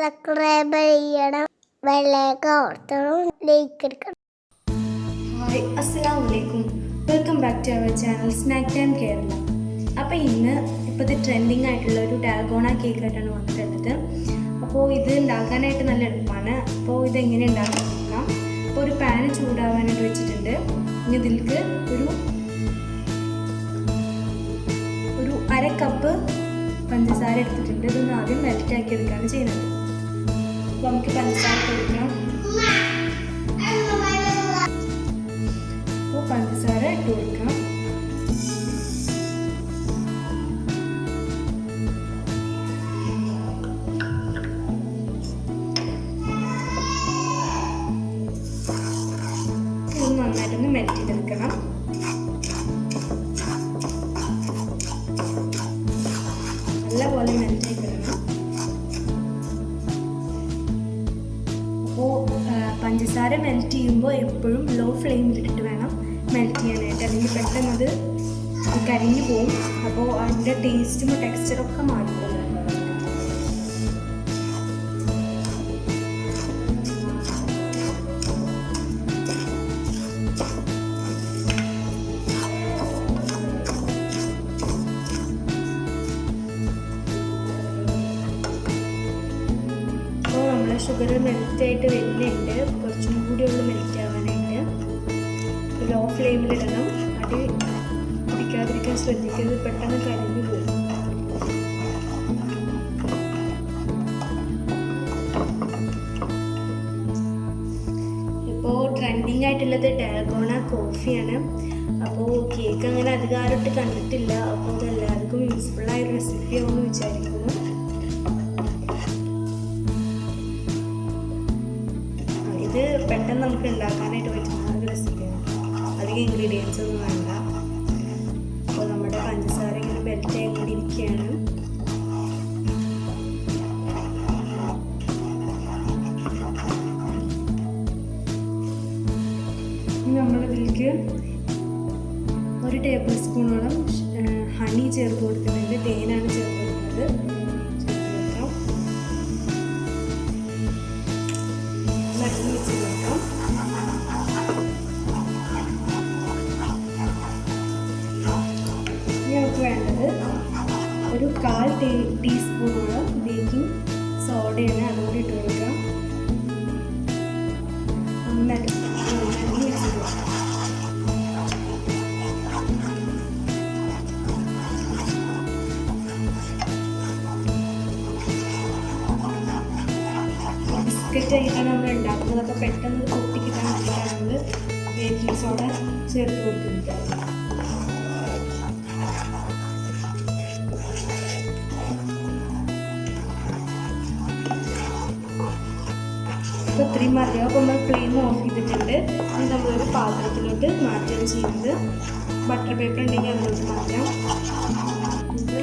Subscribe ചെയ്യണം, bell icon ഓർക്കണം, like എടുക്കണം. ഹായ്, അസ്സലാമു അലൈക്കും. Welcome back to our channel snack time Kerala. അപ്പോൾ ഇന്ന് ഇപ്പോഴത്തെ ട്രെൻഡിങ് ആയിട്ടുള്ള ഒരു ഡാൽഗോണ കേക്ക് ആയിട്ടാണ് വന്നിട്ടുള്ളത്. അപ്പോൾ ഇത് ഉണ്ടാക്കാനായിട്ട് നല്ല എളുപ്പമാണ്. അപ്പോൾ ഇതെങ്ങനെ ഉണ്ടാക്കാൻ നോക്കാം. അപ്പോൾ ഒരു പാന് ചൂടാവാനായിട്ട് വെച്ചിട്ടുണ്ട്. ഇനി ഇതിലേക്ക് ഒരു അര കപ്പ് പഞ്ചസാര എടുത്തിട്ടുണ്ട്. ഇതൊന്ന് ആദ്യം മെൽറ്റാക്കി എടുക്കുകയാണ് ചെയ്യുന്നത്. അപ്പോൾ നമുക്ക് പഞ്ചസാര കൊടുക്കാം. അപ്പോൾ പഞ്ചസാര ഇട്ട് കൊടുക്കാം. ഇത് നന്നായിട്ടൊന്ന് മെൽറ്റ് ചെയ്തെടുക്കണം. നല്ലപോലെ മെൽറ്റ് ചെയ്തെടുക്കണം. അപ്പോൾ പഞ്ചസാര മെൽറ്റ് ചെയ്യുമ്പോൾ എപ്പോഴും ലോ ഫ്ലെയിമിലിട്ടിട്ട് വേണം മെൽറ്റ് ചെയ്യാനായിട്ട്, അല്ലെങ്കിൽ പെട്ടെന്ന് അത് കരിഞ്ഞു പോകും. അപ്പോൾ അതിൻ്റെ ടേസ്റ്റും ടെക്സ്ചറൊക്കെ മാറിപ്പോകും. അപ്പോൾ നമ്മൾ ഷുഗർ മെൽറ്റായിട്ട് വരുന്നുണ്ട്. കുറച്ചും കൂടി ഉള്ളു മെൽറ്റ് ആവാനായിട്ട്. ലോ ഫ്ലെയിമിലിടണം. അടി പിടിക്കാതിരിക്കാൻ ശ്രദ്ധിക്കരുത്, പെട്ടെന്ന് കരിഞ്ഞു പോകും. ഇപ്പോൾ ട്രെൻഡിങ് ആയിട്ടുള്ളത് ഡാൽഗോണ കോഫിയാണ്. അപ്പോൾ കേക്ക് അങ്ങനെ അധികാരമായിട്ട് കണ്ടിട്ടില്ല. അപ്പോൾ അത് എല്ലാവർക്കും യൂസ്ഫുള്ളായ ഒരു റെസിപ്പി ആവുമെന്ന് വിചാരിക്കുന്നു. ഇത് പെട്ടെന്ന് നമുക്ക് ഉണ്ടാക്കാനായിട്ട് പറ്റുന്ന ഒരു റെസിപ്പിയാണ്. അധികം ഇൻഗ്രീഡിയൻസ് ഒന്നും വേണ്ട. അപ്പോൾ നമ്മുടെ പഞ്ചസാര ഇങ്ങനെ മെൽറ്റ് ആയിക്കൊണ്ടിരിക്കുകയാണ്. ഇനി നമ്മളിതിലേക്ക് 1 ടേബിൾ സ്പൂണോളം ഹണി ചേർത്ത് കൊടുക്കുന്നുണ്ട്. തേനാണ് ചേർത്ത് കൊടുക്കുന്നത്. വെച്ച് കൊടുക്കാം. ഇനി നമുക്ക് വേണ്ടത് ഒരു 1/4 ടീസ്പൂണോളം ബേക്കിംഗ് സോഡയാണ്. അതുകൂടി ഇട്ട് കൊടുക്കാം. നന്നായിട്ട് മിക്സ് ചെയ്ത് കൊടുക്കാം. ബിസ്ക്കറ്റ് ആയിട്ടാണ് നമ്മൾ ഉണ്ടാക്കുന്നത്. അപ്പോൾ പെട്ടെന്ന് പൊട്ടിക്കിട്ടാൻ വേണ്ടിയിട്ടാണ് നമ്മൾ ബേക്കിംഗ് സോഡ ചേർത്ത് കൊടുക്കുന്നത്. അപ്പോൾ ഇത്രയും മതിയാവും. അപ്പോൾ നമ്മൾ ഫ്ലെയിം ഓഫ് ചെയ്തിട്ടുണ്ട്. ഇനി നമ്മളൊരു പാത്രത്തിലോട്ട് മാറ്റുകയാണ് ചെയ്യുന്നത്. ബട്ടർ പേപ്പർ ഉണ്ടെങ്കിൽ അതിലോട്ട് മാറ്റാം. ഇത്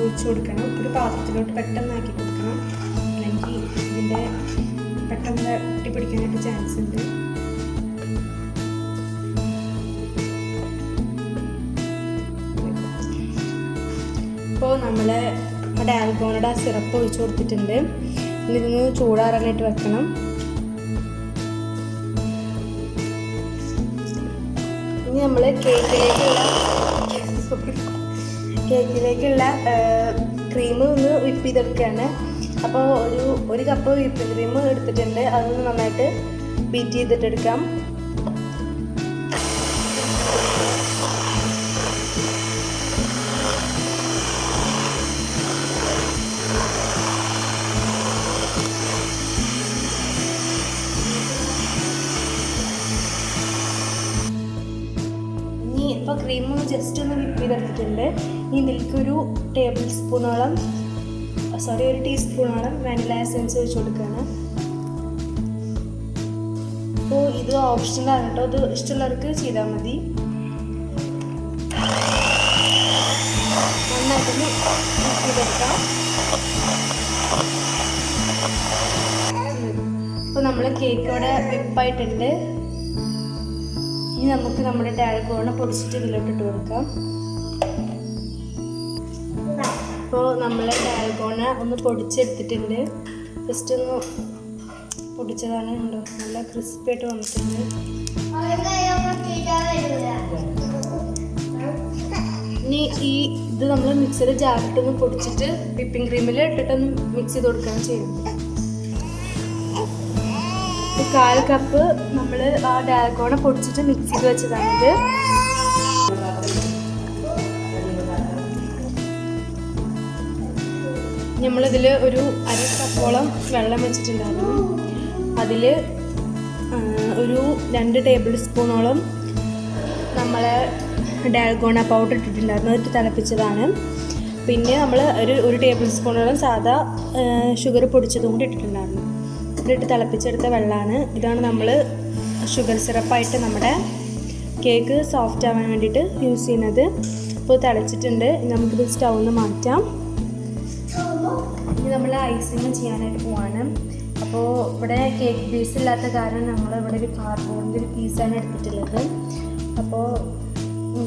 ഒഴിച്ചു കൊടുക്കണം. ഒരു പാത്രത്തിലോട്ട് പെട്ടെന്നാക്കി കൊടുക്കണം, അല്ലെങ്കിൽ ഇതിൻ്റെ പെട്ടെന്ന് ഒട്ടിപ്പിടിക്കാനായിട്ട് ചാൻസ് ഉണ്ട്. ഇപ്പോൾ നമ്മൾ ഡാൽഗോണയുടെ സിറപ്പ് ഒഴിച്ചു കൊടുത്തിട്ടുണ്ട്. ഇതൊന്ന് ചൂടാറാനായിട്ട് വെക്കണം. ഇനി നമ്മൾ കേക്കിലേക്കുള്ള ക്രീം ഒന്ന് വിപ്പ് ചെയ്തെടുക്കുകയാണ്. അപ്പോൾ ഒരു കപ്പ് വിപ്പിംഗ് ക്രീം എടുത്തിട്ടുണ്ട്. അതൊന്ന് നന്നായിട്ട് ബീറ്റ് ചെയ്തിട്ടെടുക്കാം. ഇനി ഇപ്പോൾ ക്രീം ജസ്റ്റ് ഒന്ന് വിപ്പ് ചെയ്തെടുത്തിട്ടുണ്ട്. ഇനി ഇതിലേക്കൊരു ഒരു ടീസ്പൂണോളം വാനില എസൻസ് ഒഴിച്ച് കൊടുക്കുകയാണ്. അപ്പോൾ ഇത് ഓപ്ഷണലാണ് കേട്ടോ. ഇത് ഇഷ്ടമുള്ളവർക്ക് ചെയ്താൽ മതി. നന്നായിട്ടൊന്ന് മിക്സ് ചെയ്തെടുക്കാം. അപ്പോൾ നമ്മൾ കേക്ക് ഇവിടെ വിപ്പായിട്ടുണ്ട്. ഇനി നമുക്ക് നമ്മുടെ ഡാൽഗോണ പൊടിച്ചിട്ട് ഇതിലോട്ട് ഇട്ട് കൊടുക്കാം. അപ്പോൾ നമ്മൾ ഡാൽഗോണ ഒന്ന് പൊടിച്ചെടുത്തിട്ടുണ്ട്. ജസ്റ്റ് ഒന്ന് പൊടിച്ചതാണ്. കണ്ടോ, നല്ല ക്രിസ്പി ആയിട്ട് വന്നിട്ടുണ്ട്. ഇനി ഇത് നമ്മൾ മിക്സിയുടെ ജാറിട്ടൊന്ന് പൊടിച്ചിട്ട് വിപ്പിംഗ് ക്രീമിൽ ഇട്ടിട്ടൊന്ന് മിക്സ് ചെയ്ത് കൊടുക്കുകയാണ് ചെയ്യുന്നത്. 1/4 കപ്പ് നമ്മൾ ആ ഡാൽഗോണ പൊടിച്ചിട്ട് മിക്സ് ചെയ്ത് വെച്ചതാണിത്. നമ്മളിതിൽ ഒരു 1/2 കപ്പോളം വെള്ളം വെച്ചിട്ടുണ്ടായിരുന്നു. അതിൽ ഒരു 2 ടേബിൾ സ്പൂണോളം നമ്മളെ ഡാൽഗോണ പൗഡർ ഇട്ടിട്ടുണ്ടായിരുന്നു. അതിട്ട് തിളപ്പിച്ചതാണ്. പിന്നെ നമ്മൾ ഒരു ടേബിൾ സ്പൂണോളം സാധാ ഷുഗർ പൊടിച്ചതും കൂടി ഇട്ടിട്ടുണ്ടായിരുന്നു. ഇതിട്ട് തിളപ്പിച്ചെടുത്ത വെള്ളമാണ്. ഇതാണ് നമ്മൾ ഷുഗർ സിറപ്പായിട്ട് നമ്മുടെ കേക്ക് സോഫ്റ്റ് ആവാൻ വേണ്ടിയിട്ട് യൂസ് ചെയ്യുന്നത്. ഇപ്പോൾ തിളച്ചിട്ടുണ്ട്. നമുക്കിത് സ്റ്റൗന്ന് മാറ്റാം. ഇനി നമ്മൾ ഐസിങ് ചെയ്യാനായിട്ട് പോവാണ്. അപ്പോൾ ഇവിടെ കേക്ക് ബേസ് ഇല്ലാത്ത കാരണം നമ്മളിവിടെ ഒരു കാർഡ്ബോർഡിൻ്റെ ഒരു പീസാണ് എടുത്തിട്ടുള്ളത്. അപ്പോൾ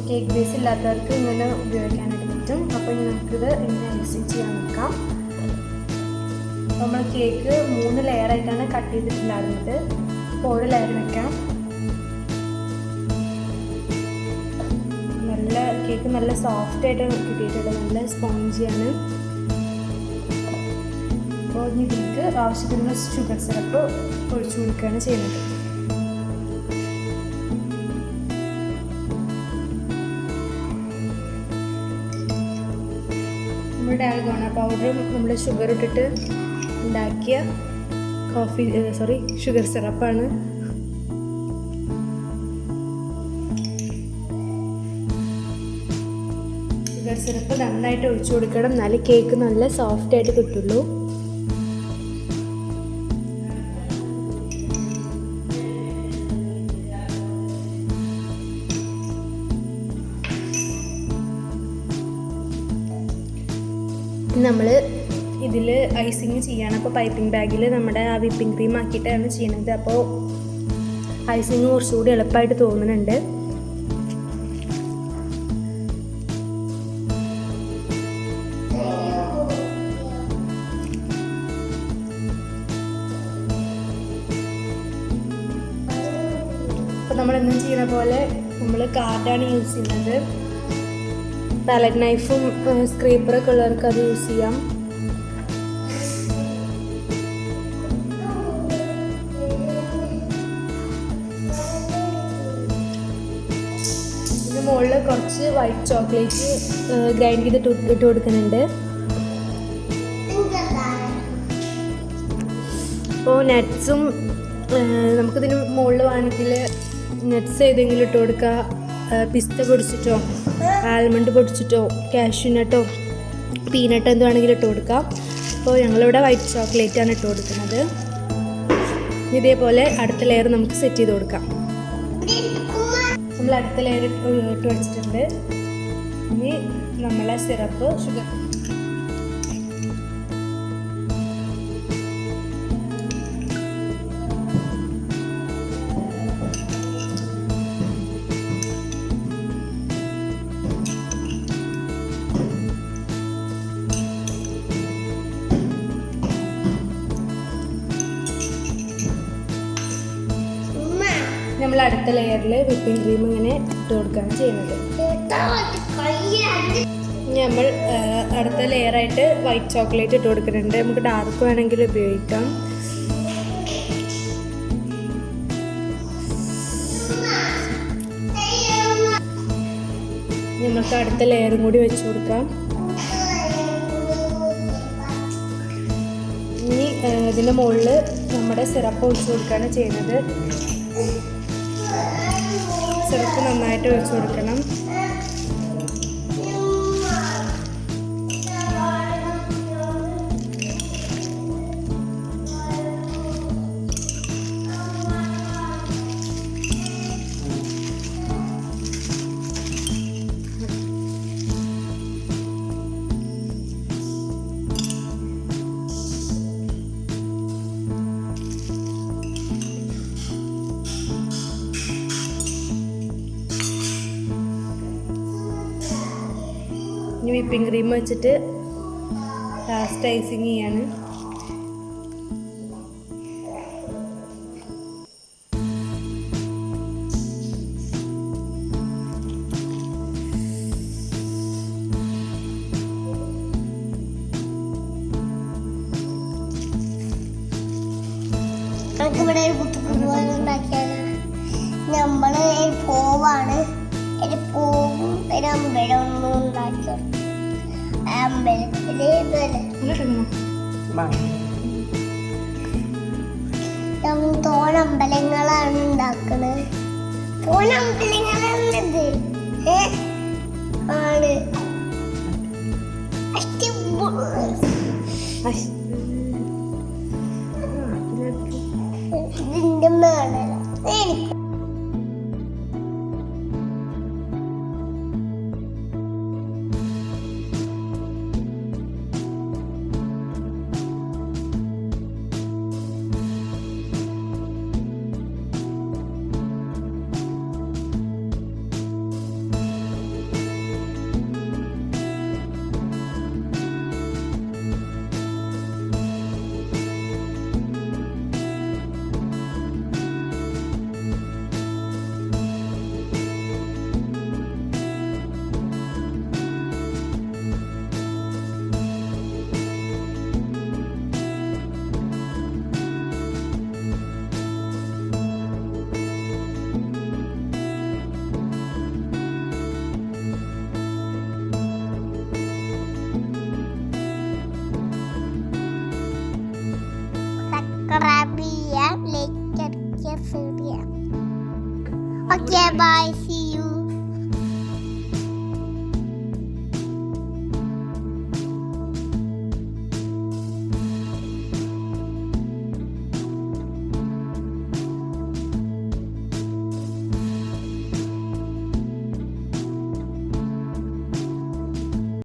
കേക്ക് ബേസ് ഇല്ലാത്തവർക്ക് ഇങ്ങനെ ഉപയോഗിക്കാനായിട്ട് പറ്റും. അപ്പോൾ ഇനി നമുക്കിത് ഇങ്ങനെ ഐസിങ് ചെയ്യാൻ നോക്കാം. നമ്മൾ കേക്ക് 3 ലെയറായിട്ടാണ് കട്ട് ചെയ്തിട്ടുണ്ടായിരുന്നത്. അപ്പോൾ ഒരു ലെയർ വെക്കാം. കേക്ക് നല്ല സോഫ്റ്റ് ആയിട്ടാണ് കിട്ടിയിട്ടുള്ളത്. നല്ല സ്പോഞ്ചിയാണ്. അപ്പോൾ ഇനി ഇതിലേക്ക് ആവശ്യത്തിനുള്ള ഷുഗർ സിറപ്പ് ഒഴിച്ചു കൊടുക്കുകയാണ് ചെയ്യുന്നത്. നമ്മൾ ഡാൽഗോണ പൗഡറും നമ്മൾ ഷുഗർ ഇട്ടിട്ട് ഉണ്ടാക്കിയ ഷുഗർ സിറപ്പാണ്. ഷുഗർ സിറപ്പ് നന്നായിട്ട് ഒഴിച്ചു കൊടുക്കണം. എന്നാലും കേക്ക് നല്ല സോഫ്റ്റ് ആയിട്ട് കിട്ടുള്ളൂ. നമ്മൾ ഇതിൽ ഐസിങ് ചെയ്യണം. അപ്പോൾ പൈപ്പിംഗ് ബാഗിൽ നമ്മുടെ ആ വിപ്പിംഗ് ക്രീം ആക്കിയിട്ടാണ് ചെയ്യുന്നത്. അപ്പോൾ ഐസിങ് കുറച്ചുകൂടി എളുപ്പമായിട്ട് തോന്നുന്നുണ്ട്. അപ്പോൾ നമ്മൾ എന്നും ചെയ്യുന്ന പോലെ നമ്മൾ കാർഡാണ് യൂസ് ചെയ്യുന്നത്. പാലറ്റ് നൈഫും സ്ക്രീപ്പറൊക്കെ ഉള്ളവർക്ക് അത് യൂസ് ചെയ്യാം. ഇതിന് മുകളിൽ കുറച്ച് വൈറ്റ് ചോക്ലേറ്റ് ഗ്രൈൻഡ് ചെയ്തിട്ട് ഇട്ട് കൊടുക്കുന്നുണ്ട്. അപ്പോൾ നട്ട്സും നമുക്കിതിന് മുകളിൽ വേണമെങ്കിൽ നട്ട്സ് ഏതെങ്കിലും ഇട്ട് കൊടുക്കുക. പിസ്ത പൊടിച്ചിട്ടോ ആൽമണ്ട് പൊടിച്ചിട്ടോ കാഷ്യൂ നട്ടോ പീനട്ടോ എന്ത് വേണമെങ്കിലും ഇട്ട് കൊടുക്കാം. അപ്പോൾ ഞങ്ങളിവിടെ വൈറ്റ് ചോക്ലേറ്റാണ് ഇട്ട് കൊടുക്കുന്നത്. ഇതേപോലെ അടുത്ത ലെയർ നമുക്ക് സെറ്റ് ചെയ്ത് കൊടുക്കാം. നമ്മൾ അടുത്ത ലെയർ ഇട്ട് വെച്ചിട്ടുണ്ട്. ഇനി നമ്മളെ സിറപ്പ് ഷുഗർ നമ്മൾ അടുത്ത ലെയറിൽ വിപ്പിംഗ് ക്രീം ഇങ്ങനെ ഇട്ട് കൊടുക്കുകയാണ് ചെയ്യുന്നത്. നമ്മൾ അടുത്ത ലെയറായിട്ട് വൈറ്റ് ചോക്ലേറ്റ് ഇട്ട് കൊടുക്കുന്നുണ്ട്. നമുക്ക് ഡാർക്ക് വേണമെങ്കിൽ ഉപയോഗിക്കാം. നമുക്ക് അടുത്ത ലെയറും കൂടി വെച്ച് കൊടുക്കാം. ഇനി ഇതിൻ്റെ മുകളിൽ നമ്മുടെ സിറപ്പ് ഒഴിച്ച് കൊടുക്കുകയാണ് ചെയ്യുന്നത്. സിറപ്പ് നന്നായിട്ട് ഒഴിച്ച് കൊടുക്കണം. ഇനി വിപ്പിംഗ് ക്രീം വെച്ചിട്ട് ലാസ്റ്റ് ഐസിങ് ചെയ്യാണ്. ഇവിടെ ഒരു കുത്തുകുത്ത് പോലെ ഉണ്ടാക്കിയാണ്. നമ്മള് പൂവാണ്, ഒരു പൂവും ഒരു അമ്പലമൊന്നും ഉണ്ടാക്കി. അമ്പലത്തില് തോണമ്പലങ്ങളാണ് ഉണ്ടാക്കുന്നത്. തോണമ്പലങ്ങളാണിത് ആണ്. ഇതിന്റെ മേളല്ല എനിക്ക് subscribe ചെയ്യാം, like അടിക്കുക, share ചെയ്യാം. Okay, bye.